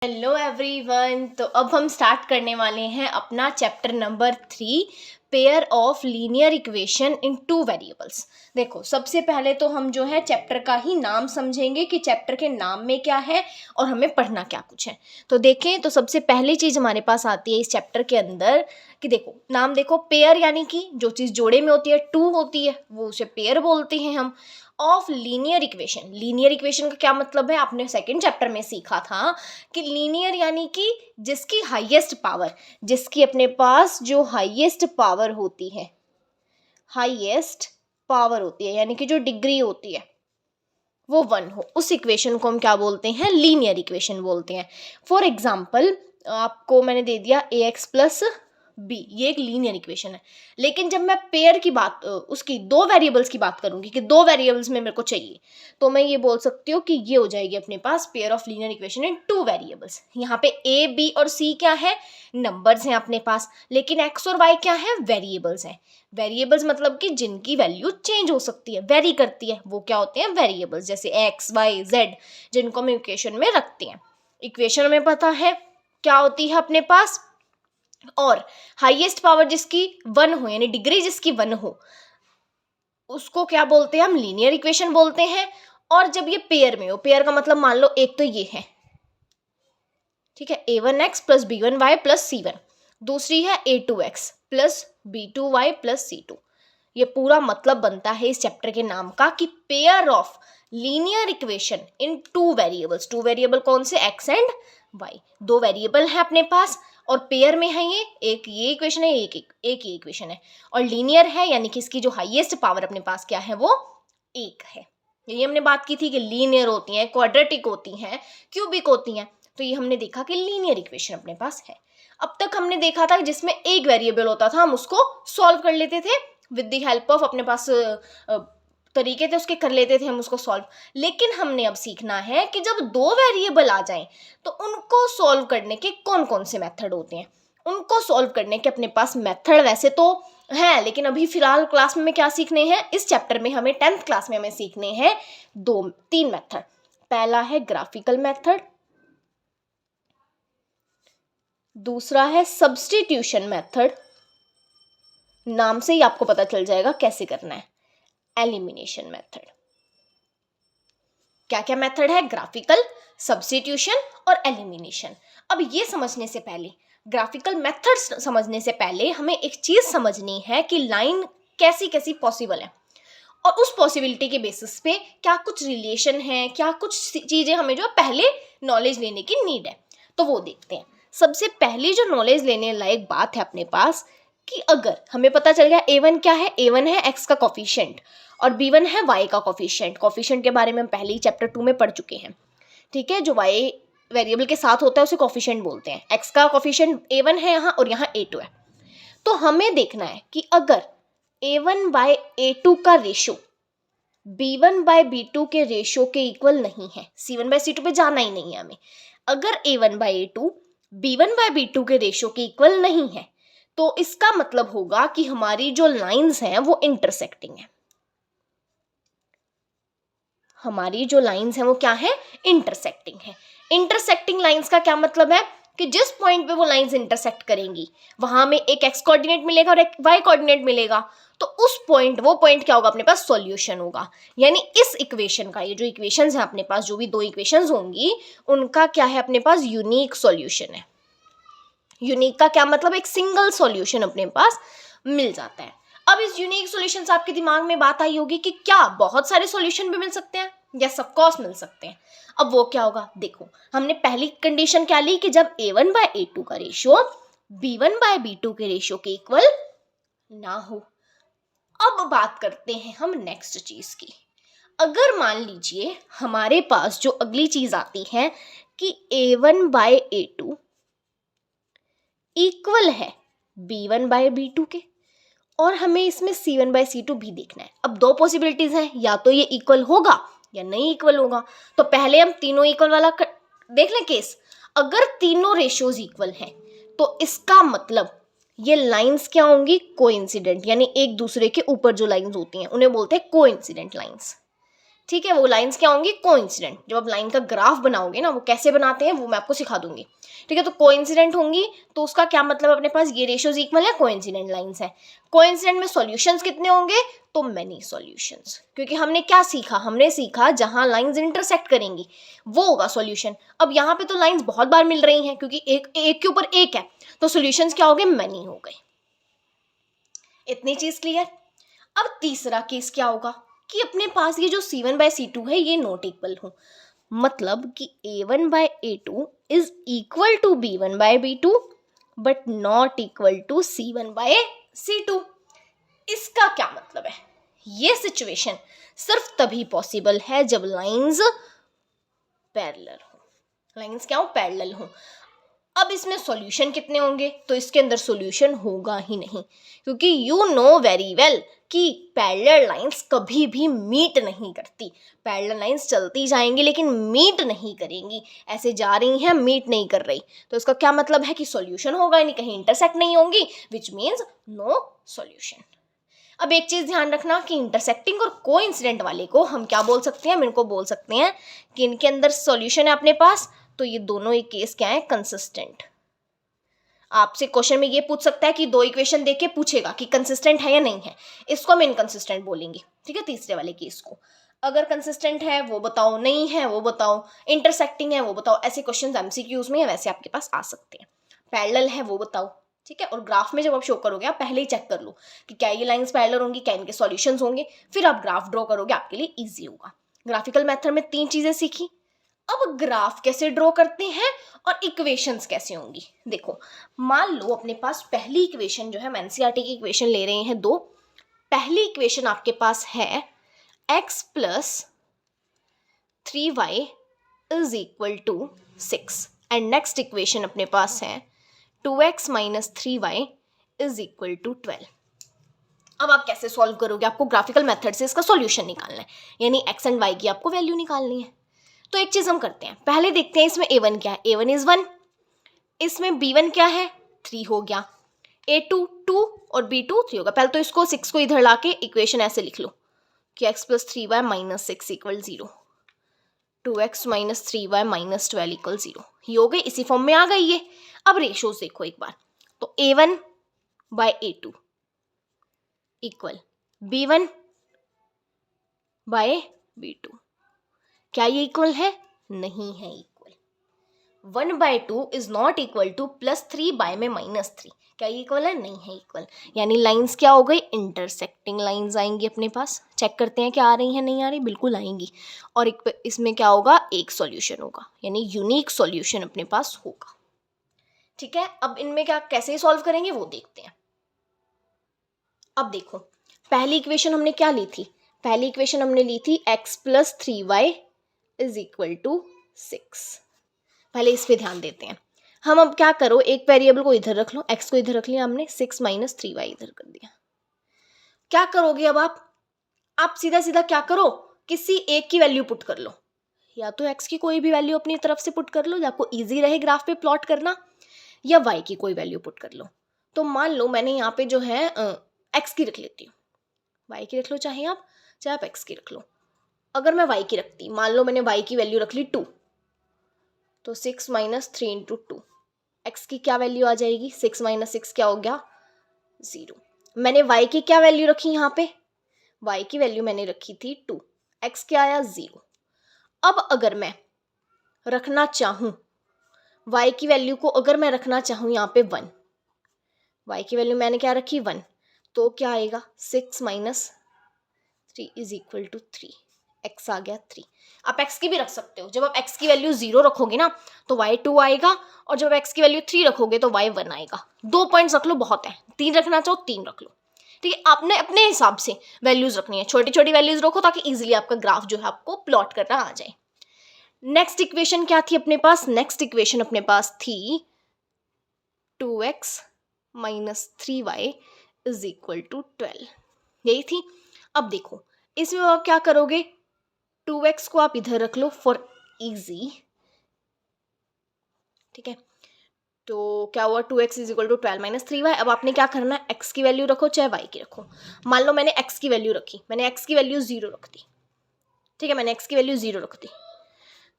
Hello everyone. तो अब हम स्टार्ट करने वाले हैं अपना chapter number 3, pair of linear equation in two variables. देखो, सबसे पहले तो हम जो है चैप्टर का ही नाम समझेंगे कि चैप्टर के नाम में क्या है और हमें पढ़ना क्या कुछ है। तो देखें, तो सबसे पहली चीज़ हमारे पास आती है इस चैप्टर के अंदर कि देखो, नाम देखो, पेयर यानी कि जो चीज़ जोड़े में होती है, टू होती है, वो उसे पेयर बोलते हैं हम। Of linear equation, linear equation का क्या मतलब है, आपने सेकेंड चैप्टर में सीखा था कि लीनियर यानी कि जिसकी हाईएस्ट पावर, जिसकी अपने पास जो हाईएस्ट पावर होती है, हाईएस्ट पावर होती है यानी कि जो डिग्री होती है वो 1 हो, उस इक्वेशन को हम क्या बोलते हैं, लीनियर इक्वेशन बोलते हैं। फॉर एग्जाम्पल, आपको मैंने दे दिया ए एक्स प्लस बी, ये एक लीनियर इक्वेशन है। लेकिन जब मैं पेयर की बात, उसकी दो वेरिएबल्स की बात करूंगी कि दो वेरिएबल्स में मेरे को चाहिए, तो मैं ये बोल सकती हूँ कि ये हो जाएगी अपने पास pair of linear equation in two variables. यहाँ पे ए बी और सी क्या है, नंबर्स हैं अपने पास, लेकिन एक्स और वाई क्या है, वेरिएबल्स हैं। वेरिएबल्स मतलब कि जिनकी वैल्यू चेंज हो सकती है, वेरी करती है, वो क्या होते हैं, वेरिएबल्स। जैसे एक्स वाई जेड, जिनको हम इक्वेशन में रखते हैं। इक्वेशन में पता है क्या होती है अपने पास, और हाईएस्ट पावर जिसकी 1 हो यानी डिग्री जिसकी 1 हो, उसको क्या बोलते हैं, हम लीनियर इक्वेशन बोलते हैं। और जब ये पेयर में हो, पेयर का मतलब मान लो एक तो ये है, ठीक है, a1x plus b1y plus c1, दूसरी है a2x plus b2y plus c2। ये पूरा मतलब बनता है इस चैप्टर के नाम का कि pair of linear equation in two variables. Two variable कौन से, x एंड y, दो वेरिएबल है अपने पास और पेयर में है ये इक्वेशन है, एक ये इक्वेशन है, और लीनियर है यानी कि इसकी जो हाईएस्ट पावर अपने पास क्या है, वो एक है। ये हमने बात की थी कि लीनियर होती हैं, क्वाड्रेटिक होती हैं, क्यूबिक होती हैं। तो ये हमने देखा कि लीनियर इक्वेशन अपने पास है। अब तक हमने देखा था कि जिसमें एक वेरिएबल होता था हम उसको सॉल्व कर लेते थे विद द हेल्प ऑफ, अपने पास तरीके थे उसके, कर लेते थे हम उसको सॉल्व। लेकिन हमने अब सीखना है कि जब दो वेरिएबल आ जाएं तो उनको सॉल्व करने के कौन कौन से मेथड होते हैं। उनको सॉल्व करने के अपने पास मेथड वैसे तो हैं, लेकिन अभी फिलहाल क्लास में क्या सीखने हैं, इस चैप्टर में हमें 10th क्लास में हमें सीखने हैं तीन मेथड। पहला है ग्राफिकल मेथड, दूसरा है सब्स्टिट्यूशन मेथड, नाम से ही आपको पता चल जाएगा कैसे करना है, एलिमिनेशन मेथड। क्या क्या मेथड है, ग्राफिकल, सब्स्टिट्यूशन और एलिमिनेशन। अब ये समझने से पहले, ग्राफिकल मेथड समझने से पहले हमें एक चीज समझनी है कि लाइन कैसी कैसी पॉसिबल है, और उस पॉसिबिलिटी के बेसिस पे क्या कुछ रिलेशन है, क्या कुछ चीजें हमें जो पहले नॉलेज लेने की नीड है, तो वो देखते हैं। सबसे पहली जो नॉलेज लेने लायक बात है अपने पास कि अगर हमें पता चल गया a1 क्या है, a1 है x का कोफिशिएंट और b1 है y का कोफिशिएंट। कोफिशिएंट के बारे में हम पहले ही चैप्टर 2 में पढ़ चुके हैं, ठीक है। जो y वेरिएबल के साथ होता है उसे कोफिशिएंट बोलते हैं। x का कोफिशिएंट a1 है यहाँ और यहाँ a2 है। तो हमें देखना है कि अगर a1 बाय a2 का रेशो b1 बाय b2 के रेशो के इक्वल नहीं है, c1 बाय c2 पे जाना ही नहीं है हमें। अगर a1 bye a2 b1 bye b2 के रेशो के इक्वल नहीं है, तो इसका मतलब होगा कि हमारी जो लाइंस हैं वो इंटरसेक्टिंग है। हमारी जो लाइंस हैं वो क्या है, इंटरसेक्टिंग है। इंटरसेक्टिंग लाइंस का क्या मतलब है कि जिस पॉइंट पे वो लाइंस इंटरसेक्ट करेंगी वहां में एक एक्स कोऑर्डिनेट मिलेगा और एक वाई कोऑर्डिनेट मिलेगा, तो उस पॉइंट, वो पॉइंट क्या होगा, अपने पास सॉल्यूशन होगा। यानी इस इक्वेशन का, ये जो इक्वेशंस हैं अपने पास, जो भी दो इक्वेशंस होंगी, उनका क्या है, अपने पास यूनिक सॉल्यूशन है। यूनिक का क्या मतलब, एक सिंगल सॉल्यूशन अपने पास मिल जाता है। अब इस यूनिक सॉल्यूशन से आपके दिमाग में बात आई होगी कि क्या बहुत सारे सॉल्यूशन भी मिल सकते हैं, यस ऑफ कोर्स मिल सकते हैं। अब वो क्या होगा, देखो, हमने पहली कंडीशन क्या ली कि जब a1 बाय a2 का रेशियो b1 बाय b2 के रेशियो के इक्वल ना हो। अब बात करते हैं हम नेक्स्ट चीज की। अगर मान लीजिए हमारे पास जो अगली चीज आती है कि a1 बाय a2 इक्वल है b1 बाय b2 के, और हमें इसमें c1 बाय c2 भी देखना है। अब दो पॉसिबिलिटीज हैं, या तो ये इक्वल होगा या नहीं इक्वल होगा। तो पहले हम तीनों इक्वल वाला देख लें केस। अगर तीनों रेशियोज इक्वल हैं तो इसका मतलब ये लाइंस क्या होंगी, कोइंसिडेंट, यानी एक दूसरे के ऊपर जो लाइंस होती हैं उन्हें बोलते हैं कोइंसिडेंट लाइंस, ठीक है, वो लाइंस क्या होंगी, कोइंसिडेंट। जब आप लाइन का ग्राफ बनाओगे ना, वो कैसे बनाते हैं वो मैं आपको सिखा दूंगी। ठीक है, तो कोइंसिडेंट होंगी, तो उसका क्या मतलब, अपने पास ये रेशियोज इक्वल है, कोइंसिडेंट लाइंस है। कोइंसिडेंट में सॉल्यूशंस कितने होंगे, तो मेनी सॉल्यूशंस, क्योंकि हमने क्या सीखा, हमने सीखा जहां लाइंस इंटरसेक्ट करेंगी वो होगा सॉल्यूशन। अब यहाँ पे तो लाइंस बहुत बार मिल रही हैं, क्योंकि एक के ऊपर एक है, तो सॉल्यूशंस क्या हो गए, मेनी हो गए। इतनी चीज क्लियर। अब तीसरा केस क्या होगा कि अपने पास ये जो C1/C2 है ये नॉट इक्वल हो, मतलब कि A1/A2 is equal to B1/B2 but not equal to C1/C2। इसका क्या मतलब है, ये सिचुएशन सिर्फ तभी पॉसिबल है जब लाइंस पैरेलल हो। लाइंस क्या हो, पैरेलल हो। अब इसमें सॉल्यूशन कितने होंगे, तो इसके अंदर सॉल्यूशन होगा ही नहीं, क्योंकि यू नो वेरी वेल कि पैरेलल लाइंस कभी भी मीट नहीं करती। पैरेलल लाइंस चलती जाएंगी लेकिन मीट नहीं करेंगी, ऐसे जा रही हैं मीट नहीं कर रही, तो इसका क्या मतलब है कि सॉल्यूशन होगा ही नहीं, कहीं इंटरसेक्ट नहीं होंगी, विच मीन्स नो सॉल्यूशन। अब एक चीज ध्यान रखना कि इंटरसेक्टिंग और कोइंसिडेंट वाले को हम क्या बोल सकते हैं, हम इनको बोल सकते हैं कि इनके अंदर सॉल्यूशन है अपने पास, तो ये दोनों ही केस क्या है, कंसिस्टेंट। आपसे क्वेश्चन में ये पूछ सकता है कि दो इक्वेशन देके पूछेगा कि कंसिस्टेंट है या नहीं है, इसको हम इनकंसिस्टेंट बोलेंगे। ठीक है, तीसरे वाले केस को। अगर कंसिस्टेंट है वो बताओ, नहीं है वो बताओ, इंटरसेक्टिंग है वो बताओ, ऐसे क्वेश्चंस एमसीक्यूज में वैसे आपके पास आ सकते हैं। पैरेलल है वो बताओ। ठीक है, और ग्राफ में जब आप शो करोगे आप पहले ही चेक कर लो कि क्या ये लाइंस पैरेलल होंगी, क्या इनके सॉल्यूशंस होंगे, फिर आप ग्राफ ड्रॉ करोगे, आपके लिए इजी होगा। ग्राफिकल मेथड में 3 चीजें सीखी। अब ग्राफ कैसे ड्रॉ करते हैं और इक्वेशंस कैसे होंगी, देखो। मान लो अपने पास पहली इक्वेशन जो है, हम एनसीईआरटी की इक्वेशन ले रहे हैं 2। पहली इक्वेशन आपके पास है x plus 3y is equal to 6 and next equation अपने पास है 2x minus 3y is equal to 12। अब आप कैसे सॉल्व करोगे, आपको ग्राफिकल मेथड से इसका सॉल्यूशन निकालना है, यानी x एंड y की आपको वैल्यू निकालनी है। तो एक चीज हम करते हैं, पहले देखते हैं इसमें a1 क्या है, a1 इज 1, इसमें b1 क्या है, 3 हो गया, a2 2 और b2 3 होगा। पहले तो इसको 6 को इधर लाके इक्वेशन ऐसे लिख लो कि x plus 3y minus 6 equal 0, 2x minus 3y minus 12 equal 0। ये हो गई, इसी फॉर्म में आ गई ये। अब रेशोज देखो एक बार, तो a1 bye a2 equal b1 bye b2, क्या ये इक्वल है, नहीं है equal. 1/2 is not equal to plus 3 by में माइनस 3, क्या ये इक्वल है, नहीं है इक्वल। यानी लाइंस क्या हो गई, इंटरसेक्टिंग लाइंस आएंगी अपने पास। चेक करते हैं क्या आ रही हैं, नहीं आ रही, बिल्कुल आएंगी। और इसमें क्या होगा, एक सॉल्यूशन होगा, यानी यूनिक सॉल्यूशन अपने पास होगा। ठीक है, अब इनमें क्या कैसे सॉल्व करेंगे वो देखते हैं। अब देखो, पहली इक्वेशन हमने क्या ली थी, पहली इक्वेशन हमने ली थी x plus 3y is equal to 6। पहले इस पे ध्यान देते हैं हम। अब क्या करो, एक वेरिएबल को इधर रख लो, x को इधर रख लिया हमने, 6 माइनस 3y इधर कर दिया। क्या करोगे अब आप सीधा सीधा क्या करो, किसी एक की वैल्यू पुट कर लो, या तो x की कोई भी वैल्यू अपनी तरफ से पुट कर लो, आपको इजी रहे ग्राफ पे प्लॉट करना, या y की कोई वैल्यू पुट कर लो। तो मान लो मैंने यहाँ पे जो है x की रख लेती हूँ, y की रख लो चाहे आप x की रख लो। अगर मैं y की रखती, मान लो मैंने y की वैल्यू रख ली 2, तो 6 माइनस 3 इंटू 2, x की क्या वैल्यू आ जाएगी, 6 माइनस 6 क्या हो गया, 0। मैंने y की क्या वैल्यू रखी, यहाँ पे y की वैल्यू मैंने रखी थी 2, x क्या आया 0। अब अगर मैं रखना चाहूँ y की वैल्यू को, अगर मैं रखना चाहूँ यहाँ पे 1, y की वैल्यू मैंने क्या रखी 1, तो क्या आएगा, 6 minus 3 is equal to 3, x आ गया 3। आप x की भी रख सकते हो, जब आप x की वैल्यू 0 रखोगे ना तो y 2 आएगा, और जब x की वैल्यू 3 रखोगे तो y 1 आएगा। 2 पॉइंट्स रख लो, बहुत है, 3 रखना चाहो 3 रख लो। ठीक है, आपने अपने हिसाब से वैल्यूज रखनी है, छोटी छोटी वैल्यूज रखो ताकि इजिली आपका ग्राफ जो है आपको प्लॉट करना आ जाए। नेक्स्ट इक्वेशन क्या थी अपने पास, नेक्स्ट इक्वेशन अपने पास थी 2x minus 3y is equal to 12, यही थी। अब देखो इसमें आप क्या करोगे, 2x को आप इधर रख लो फॉर इजी। ठीक है, तो क्या हुआ, 2x is equal to 12 minus 3y। अब आपने क्या करना है, x की वैल्यू रखो चाहे y की रखो। मान लो मैंने x की वैल्यू रखी, मैंने x की वैल्यू 0 रख दी, ठीक है, मैंने x की वैल्यू 0 रख दी,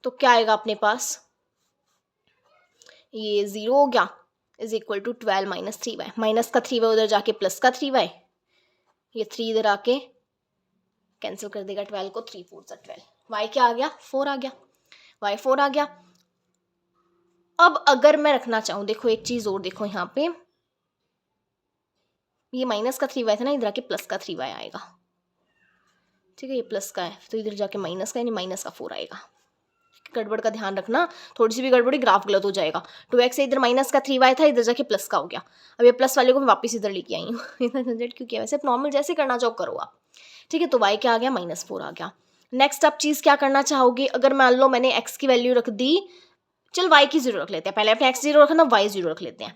तो क्या आएगा अपने पास, ये 0 हो गया, is equal to 12 minus 3y, minus का 3y उधर जाके प्लस का 3y, ये 3 इधर आके कैंसिल कर देगा 12 को, 3 4 12, y क्या आ गया, 4 आ गया, y 4 आ गया। अब अगर मैं रखना चाहूँ, देखो एक चीज और देखो, यहाँ पे ये माइनस का 3y था ना, इधर आके प्लस का 3y आएगा, ठीक है, ये प्लस का है तो इधर जाके माइनस का, यानी माइनस का 4 आएगा। गड़बड़ का ध्यान रखना, थोड़ी सी भी गड़बड़ी ग्राफ गलत हो जाएगा। 2x इधर माइनस का 3y था, इधर जाके प्लस का हो गया। अब ये प्लस वाले को मैं वापस इधर लेके आई हूँ इतना झंझट क्यों किया, वैसे नॉर्मल जैसे करना चाहो करो आप, ठीक है। तो y क्या आ गया, -4 आ गया। नेक्स्ट आप चीज़ क्या करना चाहोगे, अगर मान लो मैंने x की वैल्यू रख दी, चल y की 0 रख लेते हैं, पहले अपने x 0 रखा ना, y 0 रख लेते हैं।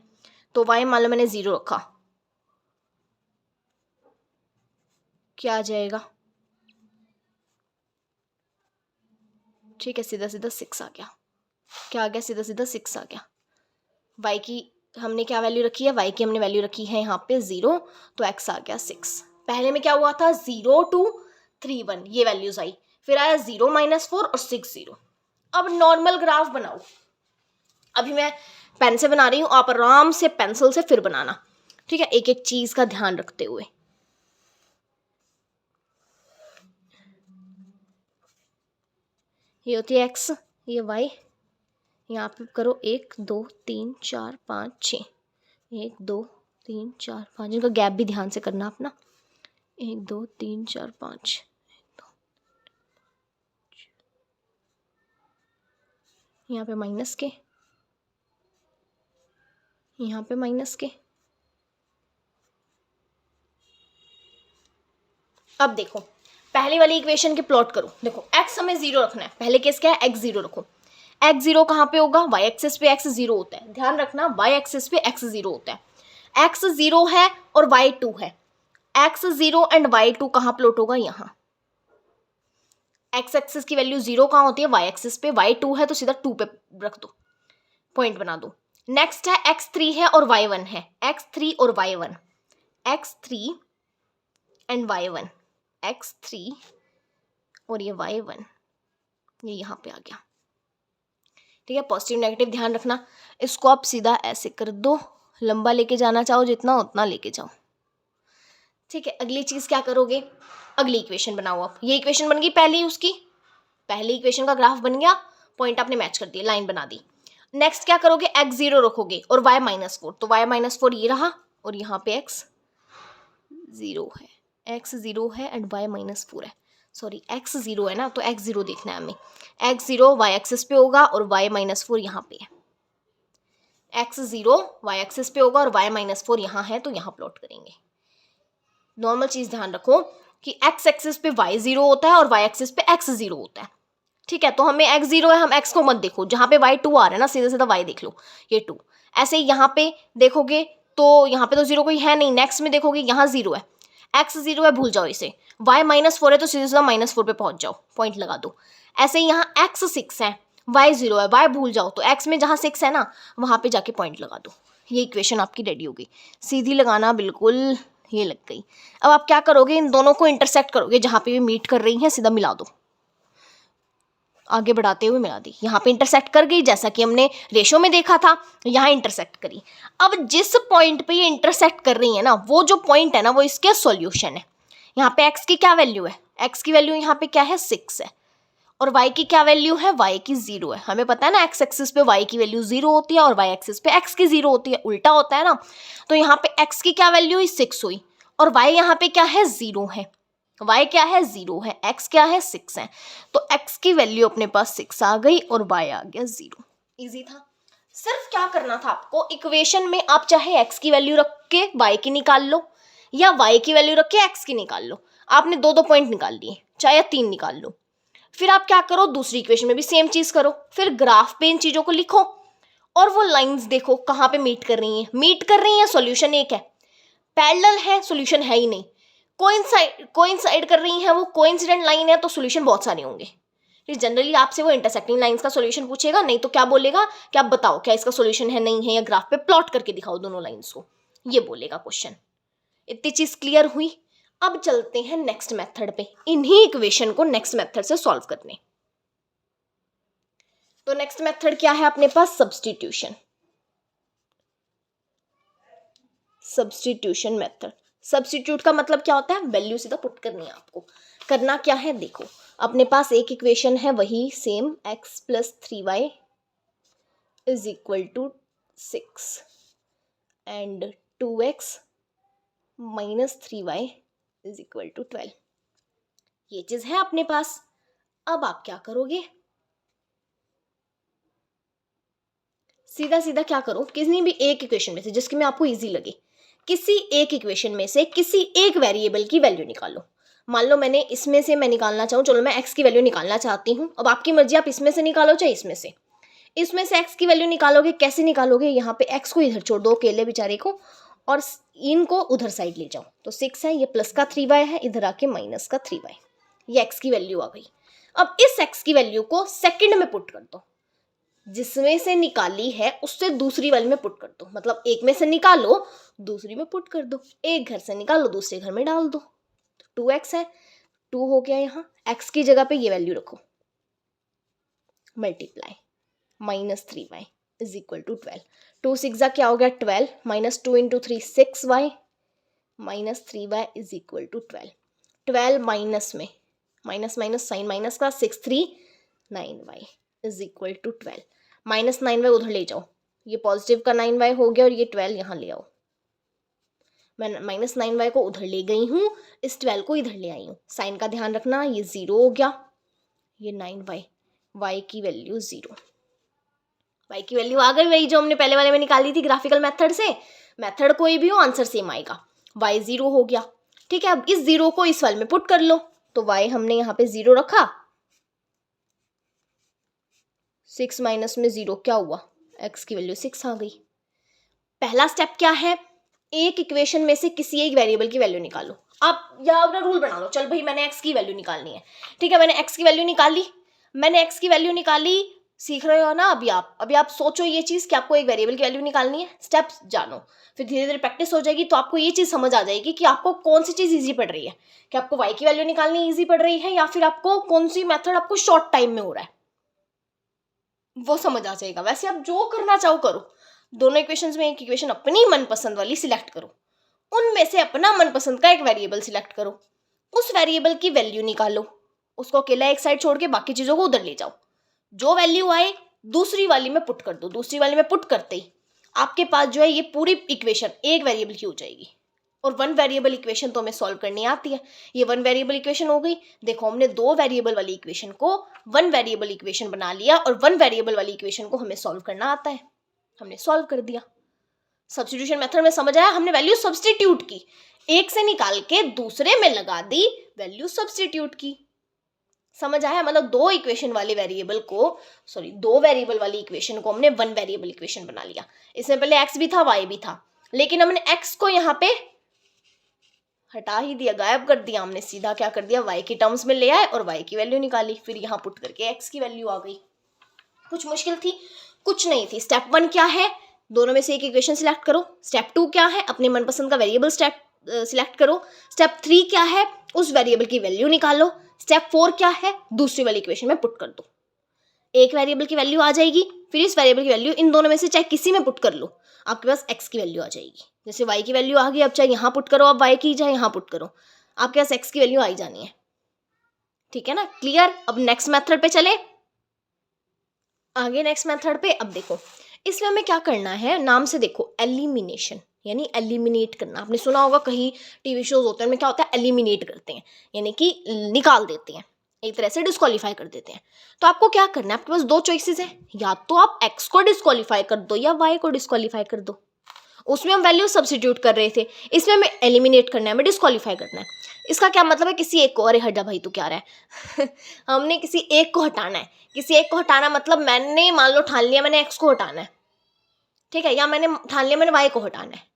तो y मान लो मैंने 0 रखा, क्या आ जाएगा, ठीक है, सीधा सीधा 6 आ गया। क्या आ गया, सीधा सीधा 6 आ गया। y की हमने क्या वैल्यू रखी है, y की हमने वैल्यू रखी है यहाँ पे 0, तो x आ गया 6। पहले में क्या हुआ था, 0 2 3 1, ये वैल्यूज आई, फिर आया 0 -4 और 6 0। अब नॉर्मल ग्राफ बनाओ, अभी मैं पेन से बना रही हूँ, आप आराम से पेंसिल से फिर बनाना, ठीक है, एक एक चीज का ध्यान रखते हुए। ये होती है x, ये y, यहाँ पे करो 1 2 3 4 5 6, 1 2 3 4 5, इनका गैप भी ध्यान से करना अपना, 1 2 3 4 5, यहाँ पे माइनस के, यहाँ पे माइनस के। अब देखो पहले वाली इक्वेशन के प्लॉट करो, देखो x हमें 0 रखना है, पहले केस क्या है, x 0 रखो। x 0 कहाँ पे होगा, y एक्सिस पे x 0 होता है, ध्यान रखना y एक्सिस पे x 0 होता है। x 0 है और y 2 है, x 0 एंड y 2 कहाँ प्लॉट होगा, यहाँ। x एक्सिस की वैल्यू 0 कहाँ होती है, y एक्सिस पे, y 2 है तो सीधा 2 पे रख दो, पॉइंट बना दो। नेक्स्ट है x 3 है और y 1 है, x 3 और y 1, x 3 and y 1, x 3 और ये y 1, ये यहाँ पे आ गया, ठीक है। पॉजिटिव नेगेटिव ध्यान रखना, इसको आप सीधा ऐसे कर दो, लंबा लेके जाना चाहो जितना उतना लेके जाओ, ठीक है। अगली चीज क्या करोगे, अगली इक्वेशन बनाओ आप, ये इक्वेशन बन गई पहली, उसकी पहली इक्वेशन का ग्राफ बन गया, पॉइंट आपने मैच कर दिया, लाइन बना दी। नेक्स्ट क्या करोगे, x 0 रखोगे और y -4, तो y -4 ये रहा और यहाँ पे x 0 है, x 0 है एंड y -4 है, सॉरी x 0 है ना, तो x 0 देखना है हमें, x 0 y एक्सिस पे होगा और y -4 यहाँ पे है, x 0 y एक्सिस पे होगा और y -4 यहाँ है, तो यहाँ प्लॉट करेंगे। नॉर्मल चीज ध्यान रखो कि x एक्सिस पे y 0 होता है और y एक्सिस पे x 0 होता है, ठीक है। तो हमें x 0 है, हम x को मत देखो, जहाँ पे y 2 आ रहा है ना, सीधा सीधा y देख लो, ये 2। ऐसे ही यहाँ पे देखोगे तो यहाँ पे तो 0 कोई है नहीं, नेक्स्ट में देखोगे यहाँ 0 है, x 0 है, भूल जाओ इसे, y -4 है तो सीधा सीधा -4 पे पहुंच जाओ, पॉइंट लगा दो। ऐसे ही यहाँ x 6 है, y 0 है, y भूल जाओ, तो x में जहाँ 6 है ना वहाँ पे जाके पॉइंट लगा दो, ये इक्वेशन आपकी रेडी हो गई। सीधी लगाना बिल्कुल, ये लग गई। अब आप क्या करोगे, इन दोनों को इंटरसेक्ट करोगे, जहाँ पे भी मीट कर रही हैं सीधा मिला दो, आगे बढ़ाते हुए मिला दी, यहाँ पे इंटरसेक्ट कर गई, जैसा कि हमने रेशो में देखा था, यहाँ इंटरसेक्ट करी। अब जिस पॉइंट पे ये इंटरसेक्ट कर रही है ना, वो जो पॉइंट है ना, वो इसके सॉल्यूशन है। यहाँ पे x की क्या वैल्यू है, x की वैल्यू यहाँ पे क्या है, 6 है, और y की क्या वैल्यू है, y की 0 है। हमें पता है ना x एक्सिस पे y की वैल्यू 0 होती है और y एक्सिस पे x की 0 होती है, उल्टा होता है ना। तो यहाँ पे x की क्या वैल्यू हुई, 6 हुई, और y यहाँ पे क्या है, 0 है, y क्या है, 0 है, x क्या है, 6 है, तो x की वैल्यू अपने पास 6 आ गई और y आ गया 0। इजी था। सिर्फ क्या करना था आपको, इक्वेशन में आप चाहे x की वैल्यू रख के y की निकाल लो या y की वैल्यू रख के x की निकाल लो, आपने दो पॉइंट निकाल लिए, चाहे 3 निकाल लो। फिर आप क्या करो, दूसरी इक्वेशन में भी सेम चीज करो, फिर ग्राफ पे इन चीजों को लिखो और वो लाइंस देखो कहाँ पे मीट कर रही हैं, सॉल्यूशन एक है, पैरेलल है, सॉल्यूशन है ही नहीं, कोइंसाइड कर रही हैं, वो कोइंसिडेंट लाइन है, तो सॉल्यूशन बहुत सारे होंगे। जनरली आपसे वो इंटरसेक्टिंग लाइंस का सॉल्यूशन पूछेगा, नहीं तो क्या बोलेगा कि आप बताओ क्या इसका सॉल्यूशन है, नहीं है, या ग्राफ पे प्लॉट करके दिखाओ दोनों लाइंस को, ये बोलेगा क्वेश्चन। इतनी चीज क्लियर हुई। अब चलते हैं नेक्स्ट मेथड पे, इन्हीं इक्वेशन को नेक्स्ट मेथड से सॉल्व करने। तो नेक्स्ट मेथड क्या है अपने पास? सब्स्टिट्यूशन। Substitution method. सब्स्टिट्यूट का मतलब क्या होता है? वैल्यू सीधा पुट करनी है आपको। करना क्या है? देखो अपने पास एक इक्वेशन है वही same, x plus 3y is equal to 6 and 2x minus 3y is equal to 12। ये चीज है अपने पास। अब आप क्या करोगे? सीधा सीधा क्या करो, किसी भी एक इक्वेशन में से जिसके में आपको इजी लगे, किसी एक इक्वेशन में से किसी एक वेरिएबल की वैल्यू निकालो। मान लो मैंने इसमें से मैं निकालना चाहूँ, चलो मैं x की वैल्यू निकालना चाहती हूँ। अब आपकी मर्जी, आप इसमें से निकालो चाहे इसमें से। इसमें से x की वैल्यू निकालोगे, कैसे निकालोगे? यहाँ पे x को इधर छोड़ दो अकेले बेचारे को, और इनको उधर साइड ले जाओ। तो 6 है, ये प्लस का 3y है, इधर आके माइनस का 3y, ये x की वैल्यू आ गई। अब इस x की वैल्यू को सेकंड में पुट कर दो, जिसमें से निकाली है उससे दूसरी वाली में पुट कर दो। मतलब एक में से निकालो दूसरी में पुट कर दो, एक घर से निकालो दूसरे घर में डाल दो। तो 2x है, 2 हो गया, यहाँ x की जगह पे ये वैल्यू रखो, multiply minus 3y is equal to 12। 2 6 क्या हो गया? 12 minus 2 into 3 6y minus 3y is equal to 12। 12 minus में माइनस माइनस साइन माइनस का 6 3 9y is equal to 12। Minus 9y उधर ले जाओ, ये पॉजिटिव का 9y हो गया और ये 12 यहाँ ले आओ। मैं माइनस 9y को उधर ले गई हूँ, इस 12 को इधर ले आई हूँ। साइन का ध्यान रखना, ये 0 हो गया, ये 9y, y की वैल्यू 0। y की वैल्यू आ गई वही जो हमने पहले वाले में निकाली थी ग्राफिकल मेथड से। मेथड कोई भी हो, आंसर सेम आएगा। y 0 हो गया, ठीक है। अब इस 0 को इस वाले में पुट कर लो, तो y हमने यहाँ पे 0 रखा, 6 माइनस में 0 क्या हुआ? x की वैल्यू 6 आ गई। पहला स्टेप क्या है? एक इक्वेशन में से किसी एक वेरिएबल की वैल्यू निकालो। आप या अपना रूल बना लो, चल भाई मैंने x की वैल्यू निकालनी है, ठीक है। मैंने x की वैल्यू निकाली, मैंने x की वैल्यू निकाली, सीख रहे हो ना अभी आप सोचो ये चीज़ कि आपको एक वेरिएबल की वैल्यू निकालनी है, स्टेप्स जानो, फिर धीरे धीरे प्रैक्टिस हो जाएगी तो आपको ये चीज़ समझ आ जाएगी कि आपको कौन सी चीज़ ईजी पड़ रही है, कि आपको y की वैल्यू निकालनी ईजी पड़ रही है या फिर आपको कौन सी मेथड आपको शॉर्ट टाइम में हो रहा है, वो समझ आ जाएगा। वैसे आप जो करना चाहो करो, दोनों इक्वेशंस में एक इक्वेशन अपनी मनपसंद वाली सिलेक्ट करो, उनमें से अपना मनपसंद का एक वेरिएबल सिलेक्ट करो, उस वेरिएबल की वैल्यू निकालो, उसको अकेला एक साइड छोड़ के बाकी चीज़ों को उधर ले जाओ। जो वैल्यू आए दूसरी वाली में पुट कर दो। दूसरी वाली में पुट करते ही आपके पास जो है ये पूरी इक्वेशन एक वेरिएबल की हो जाएगी। और वन वेरिएबल इक्वेशन तो हमें सॉल्व करनी आती है। ये वन वेरिएबल इक्वेशन हो गई। देखो हमने दो वेरिएबल वाली इक्वेशन को वन वेरिएबल इक्वेशन बना लिया और वन वेरिएबल वाली इक्वेशन को हमें सॉल्व करना आता है, हमने सॉल्व कर दिया। सब्स्टिट्यूशन मेथड में समझ आया, हमने वैल्यू सब्स्टिट्यूट की, एक से निकाल के दूसरे में लगा दी, वैल्यू सब्स्टिट्यूट की। समझ आया? मतलब दो वेरिएबल वाली इक्वेशन को हमने वन वेरिएबल इक्वेशन बना लिया। इसमें पहले x भी था y भी था, लेकिन हमने x को यहाँ पे हटा ही दिया, गायब कर दिया। हमने सीधा क्या कर दिया, y की टर्म्स में ले आए और y की वैल्यू निकाली, फिर यहाँ पुट करके x की वैल्यू आ गई। कुछ मुश्किल थी? कुछ नहीं थी। स्टेप 1 क्या है, दोनों में से एक इक्वेशन सिलेक्ट करो। स्टेप 2 क्या है, अपने मनपसंद का वेरिएबल सिलेक्ट करो। स्टेप 3 क्या है, उस वेरिएबल की वैल्यू निकालो। स्टेप 4 क्या है, दूसरी वाली इक्वेशन में पुट कर दो। एक वेरिएबल की वैल्यू आ जाएगी, फिर इस वेरिएबल की वैल्यू इन दोनों में से चाहे किसी में पुट कर लो, आपके पास x की वैल्यू आ जाएगी। जैसे y की वैल्यू आ गई, अब चाहे यहाँ पुट करो, अब y की चाहे यहाँ पुट करो, आपके पास x की वैल्यू आई जानी है। ठीक है ना, क्लियर? अब नेक्स्ट मेथड पे चले, आगे नेक्स्ट मेथड पे। अब देखो इसमें हमें क्या करना है, नाम से देखो, एलिमिनेशन, यानी एलिमिनेट करना। आपने सुना होगा कहीं टीवी शोज होते हैं, उनमें क्या होता है, एलिमिनेट करते हैं, यानी कि निकाल देते हैं, एक तरह से डिस्क्वालीफाई कर देते हैं। तो आपको क्या करना है, आपके पास दो चॉइसेस हैं, या तो आप x को डिस्क्वालीफाई कर दो या y को डिस्क्वालीफाई कर दो। उसमें हम वैल्यू सब्स्टिट्यूट कर रहे थे, इसमें हमें एलिमिनेट करना है, हमें डिस्क्वालीफाई करना है। इसका क्या मतलब है, किसी एक को, अरे हट जा भाई तू क्या रहा है हमने किसी एक को हटाना है। किसी एक को हटाना मतलब मैंने मान लो ठान लिया मैंने x को हटाना है, ठीक है, या मैंने ठान लिया मैंने y को हटाना है।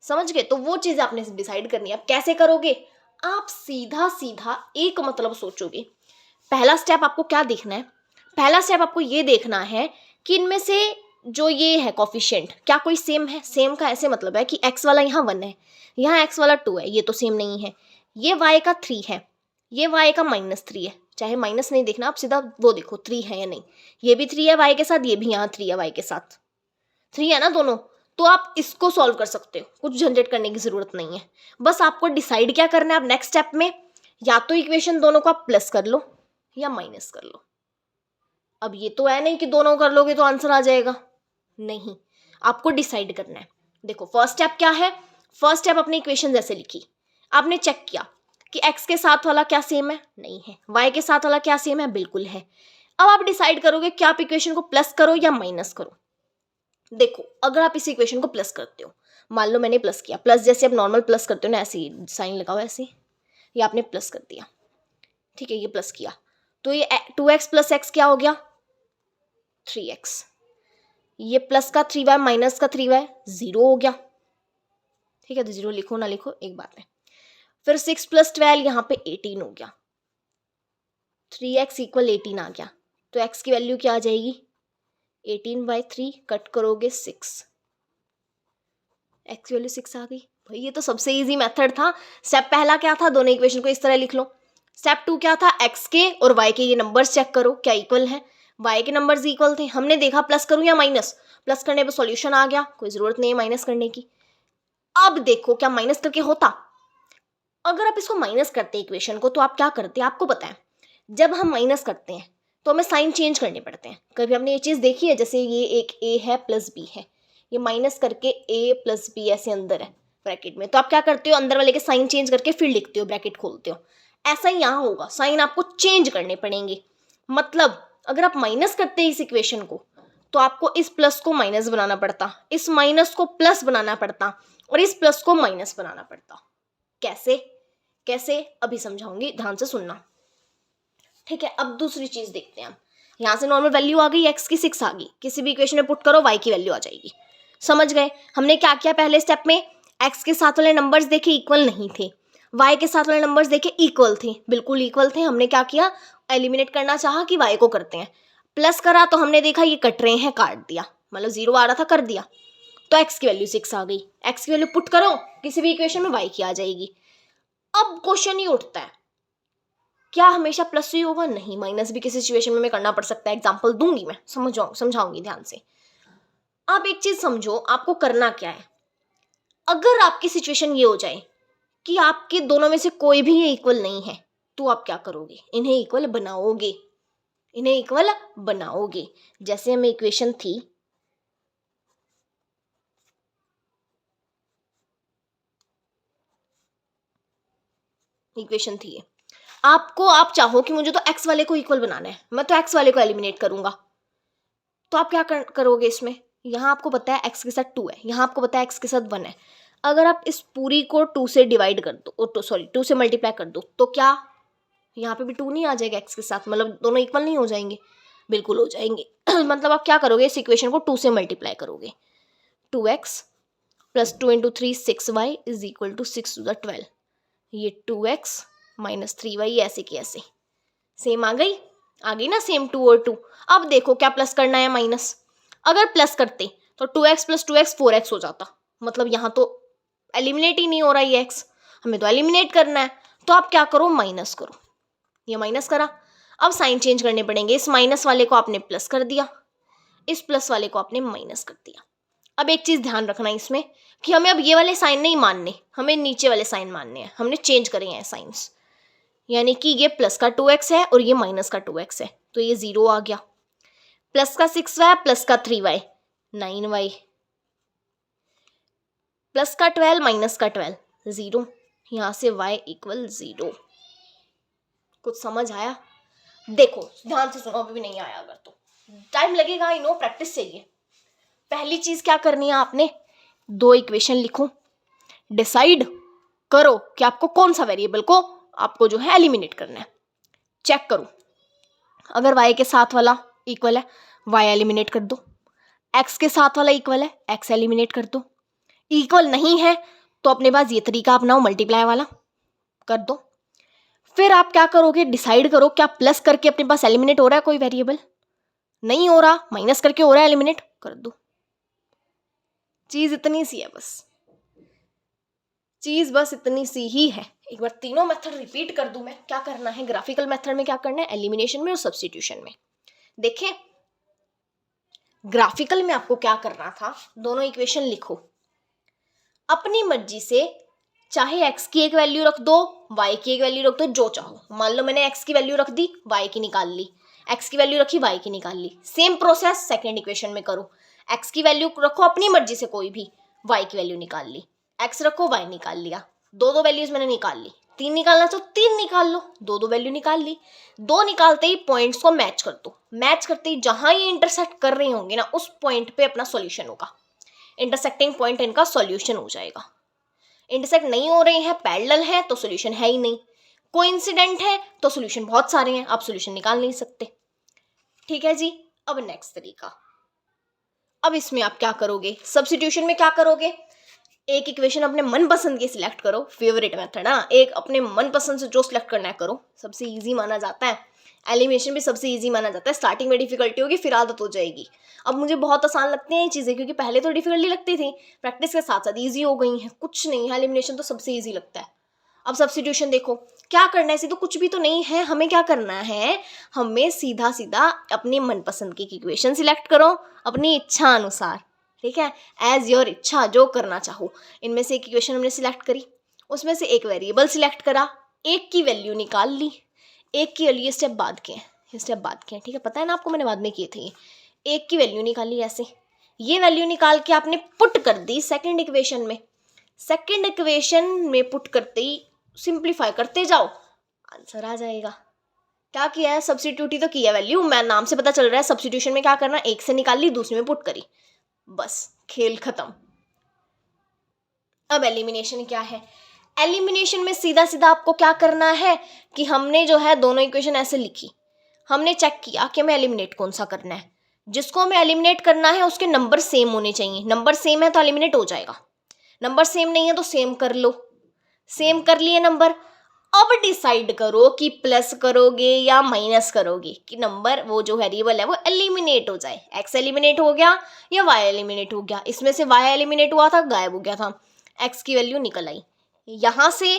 समझ गए? तो वो चीज़ आपने डिसाइड करनी है। आप कैसे करोगे, आप सीधा सीधा एक मतलब सोचोगे। पहला स्टेप आपको क्या देखना है, पहला स्टेप आपको ये देखना है कि इनमें से जो ये है कोफिशिएंट, क्या कोई सेम है। सेम का ऐसे मतलब है कि x वाला यहाँ 1 है, यहाँ x वाला 2 है, ये तो सेम नहीं है। ये y का 3 है, ये y का -3 है, चाहे माइनस नहीं देखना आप, सीधा वो देखो 3 है या नहीं। ये भी 3 है y के साथ, ये भी यहाँ 3 है y के साथ, 3 है ना दोनों। तो आप इसको सॉल्व कर सकते हो, कुछ झंझट करने की जरूरत नहीं है। बस आपको डिसाइड क्या करना है अब नेक्स्ट स्टेप में, या तो इक्वेशन दोनों को आप प्लस कर लो या माइनस कर लो। अब ये तो है नहीं कि दोनों कर लोगे तो आंसर आ जाएगा, नहीं, आपको डिसाइड करना है। देखो फर्स्ट स्टेप क्या है, फर्स्ट स्टेप अपनी इक्वेशन जैसे लिखी, आपने चेक किया कि x के साथ वाला क्या सेम है, नहीं है, y के साथ वाला क्या सेम है, बिल्कुल है। अब आप डिसाइड करोगे कि आप इक्वेशन को प्लस करो या माइनस करो। देखो अगर आप इस इक्वेशन को प्लस करते हो, मान लो मैंने प्लस किया, प्लस जैसे आप नॉर्मल प्लस करते हो ना, ऐसे ही साइन लगाओ ऐसे, ये आपने प्लस कर दिया, ठीक है, ये प्लस किया, तो ये 2x प्लस x क्या हो गया, 3x। ये प्लस का 3y माइनस का 3y 0 हो गया, ठीक है, तो 0 लिखो ना लिखो एक बात है। फिर 6 प्लस 12 यहाँ पे 18 हो गया, 3x इक्वल 18 आ गया, तो x की वैल्यू क्या आ जाएगी, 18/3 कट करोगे 6, x की वैल्यू 6 आ गई। भाई ये तो सबसे इजी मेथड था। स्टेप पहला क्या था, दोनों इक्वेशन को इस तरह लिख लो। स्टेप 2 क्या था, x के और y के ये नंबर्स चेक करो क्या इक्वल है, y के नंबर्स इक्वल थे, हमने देखा प्लस करूं या माइनस, प्लस करने पे सॉल्यूशन आ गया, कोई जरूरत नहीं है माइनस करने की। अब देखो क्या माइनस करके होता, अगर आप इसको माइनस करते इक्वेशन को तो आप क्या करते हैं, आपको पता है जब हम माइनस करते हैं तो हमें साइन चेंज करने पड़ते हैं। कभी आपने ये चीज़ देखी है, जैसे ये एक a है प्लस b है, ये माइनस करके a प्लस b ऐसे अंदर है ब्रैकेट में, तो आप क्या करते हो, अंदर वाले के साइन चेंज करके फिर लिखते हो, ब्रैकेट खोलते हो। ऐसा ही यहाँ होगा, साइन आपको चेंज करने पड़ेंगे। मतलब अगर आप माइनस करते हैं इस इक्वेशन को तो आपको इस प्लस को माइनस बनाना पड़ता, इस माइनस को प्लस बनाना पड़ता, और इस प्लस को माइनस बनाना पड़ता। कैसे कैसे अभी समझाऊंगी, ध्यान से सुनना, ठीक है। अब दूसरी चीज देखते हैं हम, यहाँ से नॉर्मल वैल्यू आ गई, x की 6 आ गई, किसी भी इक्वेशन में पुट करो y की वैल्यू आ जाएगी। समझ गए हमने क्या किया, पहले स्टेप में x के साथ वाले नंबर्स देखे इक्वल नहीं थे, y के साथ वाले नंबर्स देखे इक्वल थे, बिल्कुल इक्वल थे, हमने क्या किया, एलिमिनेट करना चाहा कि y को करते हैं, प्लस करा तो हमने देखा ये कट रहे हैं, काट दिया, मतलब 0 आ रहा था कर दिया, तो x की वैल्यू 6 आ गई, x की वैल्यू पुट करो किसी भी इक्वेशन में y की आ जाएगी। अब क्वेश्चन ही उठता है, क्या हमेशा प्लस ही होगा, नहीं, माइनस भी किसी सिचुएशन में करना पड़ सकता है, एग्जांपल दूंगी मैं, समझाऊंगी ध्यान से। आप एक चीज समझो, आपको करना क्या है, अगर आपकी सिचुएशन ये हो जाए कि आपके दोनों में से कोई भी इक्वल नहीं है, तो आप क्या करोगे, इन्हें इक्वल बनाओगे, इन्हें इक्वल बनाओगे। जैसे हमें इक्वेशन थी, इक्वेशन थी ये, आपको, आप चाहो कि मुझे तो x वाले को इक्वल बनाना है, मैं तो x वाले को एलिमिनेट करूंगा, तो आप क्या करोगे इसमें, यहाँ आपको पता है x के साथ 2 है, यहाँ आपको पता है x के साथ 1 है, अगर आप इस पूरी को 2 से डिवाइड कर दो, तो सॉरी 2 से मल्टीप्लाई कर दो, तो क्या यहाँ पे भी 2 नहीं आ जाएगा x के साथ, मतलब दोनों इक्वल नहीं हो जाएंगे, बिल्कुल हो जाएंगे। मतलब आप क्या करोगे, इस इक्वेशन को 2 से मल्टीप्लाई करोगे, 2x plus 2 into 3 6y is equal to 6 to the 12, ये 2x माइनस 3y ऐसे की ऐसे, सेम आ गई ना सेम 2 और 2। अब देखो क्या प्लस करना है माइनस, अगर प्लस करते तो 2x प्लस 2x 4x हो जाता, मतलब यहाँ तो एलिमिनेट ही नहीं हो रहा ये x, हमें तो एलिमिनेट करना है, तो आप क्या करो, माइनस करो, ये माइनस करा, अब साइन चेंज करने पड़ेंगे, इस माइनस वाले को आपने प्लस कर दिया, इस प्लस वाले को आपने माइनस कर दिया। अब एक चीज ध्यान रखना इसमें कि हमें अब ये वाले साइन नहीं मानने, हमें नीचे वाले साइन मानने हैं, हमने चेंज करे हैं साइंस, यानी कि ये प्लस का 2x है और ये माइनस का 2x है, तो ये 0 आ गया, प्लस का 6y प्लस का 3y 9y, प्लस का 12 माइनस का 12 0, यहां से y इक्वल 0। कुछ समझ आया, देखो ध्यान से सुनो, अभी भी नहीं आया अगर तो टाइम लगेगा, आई नो, प्रैक्टिस चाहिए। पहली चीज क्या करनी है, आपने 2 इक्वेशन लिखो, डिसाइड करो कि आपको कौन सा वेरिएबल को आपको जो है एलिमिनेट करना है, चेक करो, अगर y के साथ वाला इक्वल है y एलिमिनेट कर दो, x के साथ वाला इक्वल है x एलिमिनेट कर दो, इक्वल नहीं है तो अपने पास ये तरीका अपनाओ, मल्टीप्लाई वाला कर दो। फिर आप क्या करोगे, डिसाइड करो क्या प्लस करके अपने पास एलिमिनेट हो रहा है कोई वेरिएबल, नहीं हो रहा, माइनस करके हो रहा है, एलिमिनेट कर दो, चीज इतनी सी है बस। चीज़ बस इतनी सी ही है। एक बार तीनों मेथड रिपीट कर दूं मैं, क्या करना है ग्राफिकल मेथड में, क्या करना है एलिमिनेशन में और सब्स्टिट्यूशन में। देखें ग्राफिकल में आपको क्या करना था, दोनों इक्वेशन लिखो, अपनी मर्जी से चाहे x की एक वैल्यू रख दो, y की एक वैल्यू रख दो, जो चाहो। मान लो मैंने x की वैल्यू रख दी, y की निकाल ली, x की वैल्यू रखी, y की निकाल ली। सेम प्रोसेस सेकंड इक्वेशन में करो, x की वैल्यू रखो अपनी मर्जी से कोई भी, y की वैल्यू निकाल ली, x रखो, y निकाल लिया। दो दो वैल्यूज मैंने निकाल ली, तीन निकालना तो तीन निकाल लो, दो दो वैल्यू निकाल ली। दो निकालते ही पॉइंट्स को मैच कर दो, मैच करते ही जहां ये इंटरसेक्ट कर रहे होंगे ना, उस पॉइंट पे अपना सॉल्यूशन होगा, इंटरसेक्टिंग पॉइंट इनका सॉल्यूशन हो जाएगा। इंटरसेक्ट नहीं हो रहे हैं, पैरेलल है, तो सॉल्यूशन है ही नहीं। कोइंसिडेंट है तो सॉल्यूशन बहुत सारे हैं, आप सॉल्यूशन निकाल नहीं सकते। ठीक है जी। अब नेक्स्ट तरीका, अब इसमें आप क्या करोगे, सब्स्टिट्यूशन में क्या करोगे, एक इक्वेशन अपने मनपसंद की सिलेक्ट करो, फेवरेट मेथड ना, एक अपने मनपसंद से जो सिलेक्ट करना है करो, सबसे इजी माना जाता है। एलिमिनेशन भी सबसे इजी माना जाता है, स्टार्टिंग में डिफिकल्टी होगी फिर आदत हो जाएगी। अब मुझे बहुत आसान लगती हैं ये चीज़ें, क्योंकि पहले तो डिफिकल्टी लगती थी, प्रैक्टिस के साथ साथ ईजी हो गई हैं। कुछ नहीं है, एलिमिनेशन तो सबसे ईजी लगता है। अब सब्स्टिट्यूशन देखो क्या करना है, ऐसे तो कुछ भी तो नहीं है, हमें क्या करना है, हमें सीधा सीधा अपनी मनपसंद की इक्वेशन सिलेक्ट करो अपनी इच्छा अनुसार। ठीक है, एज योर इच्छा, जो करना चाहो। इनमें से एक इक्वेशन हमने सिलेक्ट करी, उसमें से एक वेरिएबल सिलेक्ट करा, एक की वैल्यू निकाल ली, एक की वैल्यू, ये स्टेप बाद के हैं, ये स्टेप बाद के हैं, ठीक है, पता है ना आपको, मैंने बाद में किए थे ये। एक की वैल्यू निकाली ऐसे, ये वैल्यू निकाल के आपने पुट कर दी सेकंड इक्वेशन में। सेकंड इक्वेशन में पुट करते ही सिंप्लीफाई करते जाओ, आंसर आ जाएगा। क्या किया है, सब्स्टिट्यूट ही तो किया, वैल्यू मैं नाम से पता चल रहा है। सब्स्टिट्यूशन में क्या करना, एक से निकाल ली, दूसरे में पुट करी, बस खेल खत्म। अब एलिमिनेशन क्या है, एलिमिनेशन में सीधा सीधा आपको क्या करना है कि हमने जो है दोनों इक्वेशन ऐसे लिखी, हमने चेक किया कि हमें एलिमिनेट कौन सा करना है। जिसको हमें एलिमिनेट करना है उसके नंबर सेम होने चाहिए, नंबर सेम है तो एलिमिनेट हो जाएगा, नंबर सेम नहीं है तो सेम कर लो। सेम कर लिए नंबर, अब डिसाइड करो कि प्लस करोगे या माइनस करोगे, कि नंबर वो जो वेरिएबल है वो एलिमिनेट हो जाए। एक्स एलिमिनेट हो गया या वाई एलिमिनेट हो गया, इसमें से वाई एलिमिनेट हुआ था, गायब हो गया था, एक्स की वैल्यू निकल आई। यहां से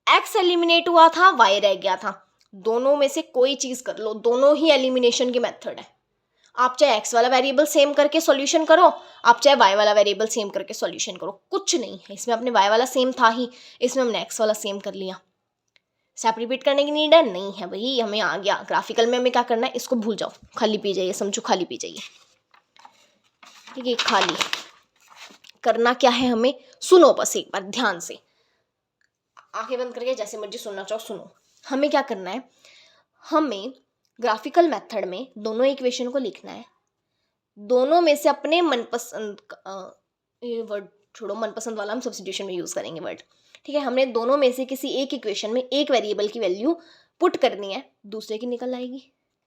एक्स एलिमिनेट हुआ था, वाई रह गया था, दोनों में से कोई चीज कर लो, दोनों ही एलिमिनेशन के मेथड है। आप चाहे एक्स वाला वेरिएबल सेम करके सॉल्यूशन करो, आप चाहे वाई वाला वेरिएबल सेम करके सॉल्यूशन करो, कुछ नहीं है इसमें, अपने वाई वाला सेम था ही, इसमें हमने एक्स वाला सेम कर लिया। स्टेप रिपीट करने की नीड है नहीं है भाई, हमें आ गया। ग्राफिकल में हमें क्या करना है, इसको भूल जाओ, खाली पी जाइए, समझो खाली पी जाइए। ठीक है, खाली करना क्या है हमें, सुनो बस एक बार ध्यान से, आंखें बंद करके जैसे मर्जी सुनना चाहो सुनो। हमें क्या करना है, हमें ग्राफिकल मेथड में दोनों इक्वेशन को लिखना है, दोनों में से अपने मनपसंद ये वर्ड छोड़ो, मनपसंद वाला हम सब्स्टिट्यूशन में यूज करेंगे वर्ड। ठीक है, हमने दोनों में से किसी एक इक्वेशन में एक वेरिएबल की वैल्यू पुट करनी है, दूसरे की निकल आएगी।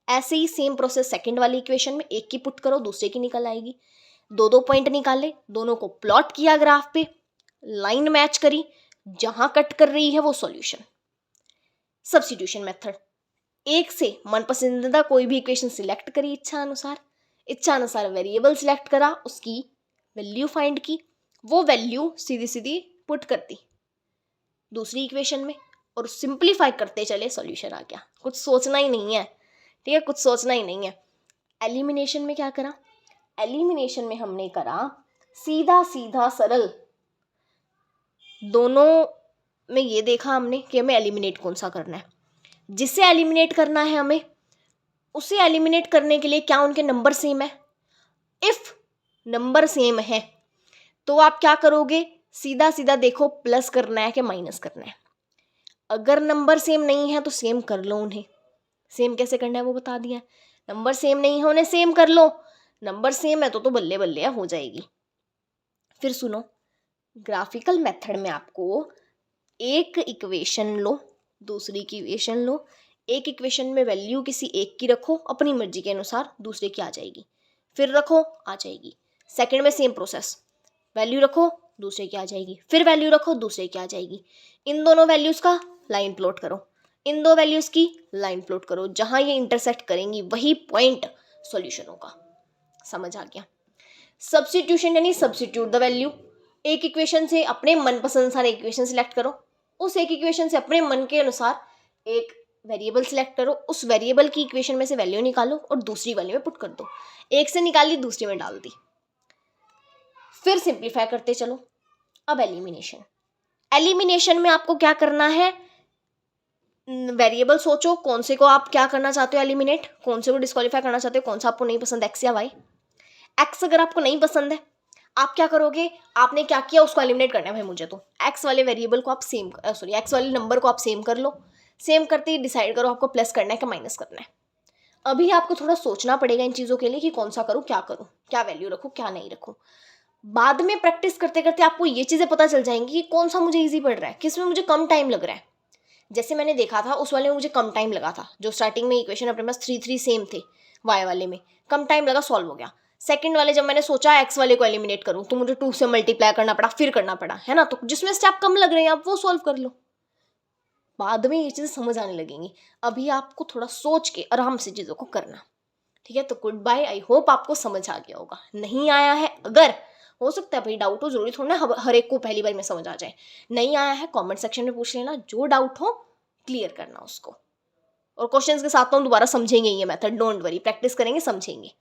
ऐसे ही सेम प्रोसेस सेकंड वाली इक्वेशन में, एक की पुट करो दूसरे की निकल आएगी। दो दो पॉइंट निकाले, दोनों को प्लॉट किया ग्राफ पे, लाइन मैच करी, जहां कट कर रही है वो सॉल्यूशन। सब्स्टिट्यूशन मेथड, एक से मनपसंदीदा कोई भी इक्वेशन सिलेक्ट करी इच्छा अनुसार वेरिएबल सिलेक्ट करा, उसकी वैल्यू फाइंड की, वो वैल्यू सीधी सीधी पुट कर दी दूसरी इक्वेशन में, और सिंप्लीफाई करते चले, सॉल्यूशन आ गया। कुछ सोचना ही नहीं है, ठीक है, कुछ सोचना ही नहीं है। एलिमिनेशन में क्या करा, एलिमिनेशन में हमने करा सीधा सीधा सरल, दोनों में ये देखा हमने कि हमें एलिमिनेट कौन सा करना है, जिसे एलिमिनेट करना है हमें, उसे एलिमिनेट करने के लिए क्या उनके नंबर सेम है। इफ नंबर सेम है तो आप क्या करोगे, सीधा सीधा देखो प्लस करना है कि माइनस करना है। अगर नंबर सेम नहीं है तो सेम कर लो उन्हें, सेम कैसे करना है वो बता दिया। नंबर सेम नहीं है उन्हें सेम कर लो, नंबर सेम है तो बल्ले बल्ले हो जाएगी। फिर सुनो, ग्राफिकल मेथड में आपको एक इक्वेशन लो, दूसरी की इक्वेशन लो, एक इक्वेशन में वैल्यू किसी एक की रखो अपनी मर्जी के अनुसार, दूसरे की आ जाएगी, फिर रखो आ जाएगी। सेकंड में सेम प्रोसेस, वैल्यू रखो दूसरे की आ जाएगी, फिर वैल्यू रखो दूसरे की आ जाएगी। इन दोनों वैल्यूज का लाइन प्लॉट करो, इन दो वैल्यूज की लाइन प्लॉट करो, जहां ये इंटरसेक्ट करेंगी वही पॉइंट सॉल्यूशन होगा। समझ आ गया। सब्स्टिट्यूशन यानी सब्स्टिट्यूट द वैल्यू, एक इक्वेशन से अपने मनपसंद अनुसार एक इक्वेशन सिलेक्ट करो, उस एक इक्वेशन से अपने मन के अनुसार एक वेरिएबल सिलेक्ट करो, उस वेरिएबल की इक्वेशन में से वैल्यू निकालो और दूसरी वैल्यू में पुट कर दो। एक से निकाली, दूसरी में डाल दी, फिर सिंप्लीफाई करते चलो। अब एलिमिनेशन में आपको क्या करना है, वेरिएबल सोचो कौन से को आप क्या करना चाहते हो एलिमिनेट, कौन से को डिस्क्वालीफाई करना चाहते हो, कौन सा आपको नहीं पसंद, एक्स या वाई। एक्स अगर आपको नहीं पसंद है, आप क्या करोगे, आपने क्या किया, उसको एलिमिनेट करना है भाई मुझे तो एक्स वाले वेरिएबल को आप एक्स वाले नंबर को आप सेम कर लो। सेम करते ही डिसाइड करो आपको प्लस करना है कि माइनस करना है। अभी आपको थोड़ा सोचना पड़ेगा इन चीज़ों के लिए कि कौन सा करूँ, क्या वैल्यू रखूँ, क्या नहीं रखूँ। बाद में प्रैक्टिस करते करते आपको ये चीज़ें पता चल जाएंगी कि कौन सा मुझे ईजी पड़ रहा है, किस में मुझे कम टाइम लग रहा है। जैसे मैंने देखा था उस वाले में मुझे कम टाइम लगा था, जो स्टार्टिंग में इक्वेशन अपने पास 3 सेम थे, वाई वाले में कम टाइम लगा, सॉल्व हो गया। सेकंड वाले जब मैंने सोचा एक्स वाले को एलिमिनेट करूं तो मुझे 2 से मल्टीप्लाई करना पड़ा, फिर करना पड़ा, है ना। तो जिसमें स्टेप कम लग रहे हैं आप वो सॉल्व कर लो, बाद में ये चीज़ें समझ आने लगेंगी। अभी आपको थोड़ा सोच के आराम से चीज़ों को करना, ठीक है। तो गुड बाय, आई होप आपको समझ आ गया होगा। नहीं आया है अगर, हो सकता है भाई डाउट हो, जरूरी थोड़ा ना हर एक को पहली बार में समझ आ जाए। नहीं आया है कमेंट सेक्शन में पूछ लेना, जो डाउट हो क्लियर करना उसको। और क्वेश्चंस के साथ तो हम दोबारा समझेंगे ये मेथड, डोंट वरी, प्रैक्टिस करेंगे समझेंगे।